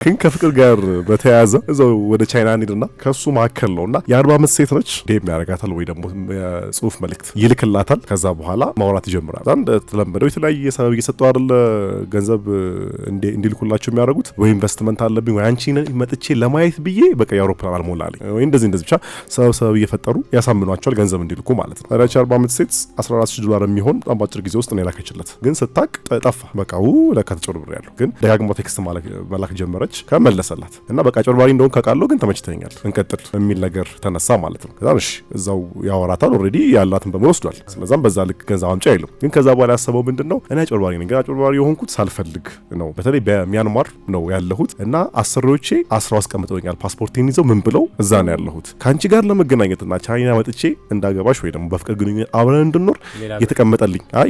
ግን ከፍቅር ጋር በተያያዘ እዛው ወደ ቻይና ሄድና ከሱ ማከል ነውና የ40 ዓመት ሴት ነች ዴም ያረጋታል ወይ ደግሞ ጽሁፍ መልእክት ይልክላታል። ከዛ በኋላ ማውራት ይጀምራል። አንድ ተለምደው የተለያየ ሰበብ እየሰጠው አይደል ገንዘብ እንዲልኩላቸው የሚያደርጉት ወይ ኢንቨስትመንት አለብኝ ወይ አንቺ መጥቼ ለማየት ብዬ በቃ የአውሮፕላን አልሞላልኝ ወይ እንደዚህ ብቻ ሰበብ እየፈጠሩ ያሳምኗቸዋል ገንዘብ እንዲልኩ ማለት ነው። ታዲያ 40 ዓመት ሴት $14,000 የሚሆን በጣም ባጭር ጊዜ ውስጥ ነው የላከችለት። ግን ስታቅ ጠፋ። በቃ ለካ ተጨርብር ያለው ግን ደጋግሞ ቴክስት መላክ ጀመረች። ከመለሰላት እና በቃ ጨርባሪ እንደሆነ ካቃለው ግን ተመችተኛል እንቀጥል የሚል ነገር ተነሳ ማለት ነው። ከዛ እዛው ያወራታል። ኦሬዲ ያላትን በሙሉ ወስዷል። ስለዛም በዛ ልክ ገንዘብ አምጪ አይልም። ግን ከዛ በኋላ ያሰበው ምንድነው እኔ ጨርባሪ ነኝ። ግን ጨርባሪ የሆንኩት ሳልፈልግ ነው። በተለይ በሚያንማር ነው ያለሁት እና አሰሪዎቼ አስራው አስቀምጠውኛል። ፓስፖርቴን ይዘው ምን ብለው እዛ ነው ያለሁት። ካንቺ ጋር ለመገናኘትና ቻይና መጥቼ እንዳገባሽ ወይ ደግሞ በፍቅር ግንኙነት አብረን እንድንኖር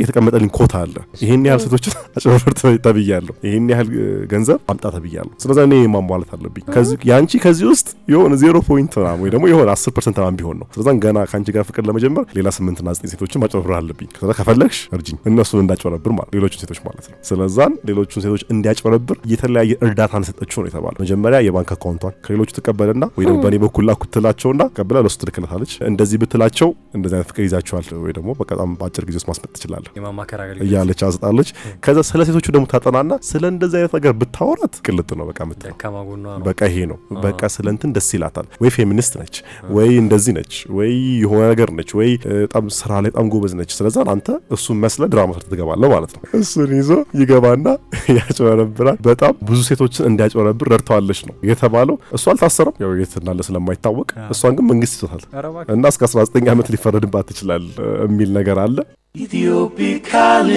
የተቀመጠልኝ ኮታ አለ። ይሄን ያህል ሴቶች አጭበርብር ተብያለሁ። ይሄን ያህል ገንዘብ አምጣ ተብያለሁ። ስለዚህ እኔ ማሟላት አለብኝ። ያንቺ ከዚህ ውስጥ የሆነ 0.9 ወይ ደግሞ የሆነ 10% አሁን ቢሆን ነው። ስለዚህ ገና ካንቺ ጋር ፍቅር ለመጀመር ሌላ 8 እና 9 ሴቶችን ማጭበርበር አለብኝ። ስለዚህ ከፈለግሽ እርጅኝ እነሱን እንዳጭበረብር ማለት ሌሎቹን ሴቶች ማለት ነው። ስለዚህ ሌሎቹን ሴቶች እንዲያጭበረብር የተለያየ እርዳታ አንሰጠችው ነው የተባለው። መጀመሪያ የባንክ አካውንቷን ከሌሎቹ ተቀበለና ወይ ደግሞ በኔ በኩል ላኩትላቸውና ቀበለ ለሱ ትልክለታለች። እንደዚህ ብትላቸው እንደዚህ አይነት ፍቅር ይዛቸዋል ወይ ደግሞ በጣም በአጭር ጊዜ ውስጥ ማስመጥ ትችላለህ እያለች አዝጣለች። ከዛ ስለ ሴቶቹ ደግሞ ታጠናና ስለ እንደዚህ አይነት ነገር ብታወራት ቅልጥ ነው በቃ በቃ ይሄ ነው በቃ ስለንትን ደስ ይላታል። ወይ ፌሚኒስት ነች ወይ እንደዚህ ነች ወይ የሆነ ነገር ነች ወይ በጣም ስራ ላይ በጣም ጎበዝ ነች። ስለዚህ አንተ እሱን መስለ ድራማ ሰርተ ትገባለህ ማለት ነው። እሱን ይዞ ይገባና ያጭበረብራል። በጣም ብዙ ሴቶችን እንዲያጭበረብር ረድተዋለች ነው የተባለው። እሱ አልታሰረም ያው የት እንዳለ ስለማይታወቅ፣ እሷን ግን መንግስት ይዞታል እና እስከ 19 ዓመት ሊፈረድባት ይችላል የሚል ነገር አለ። ኢትዮፒካሊ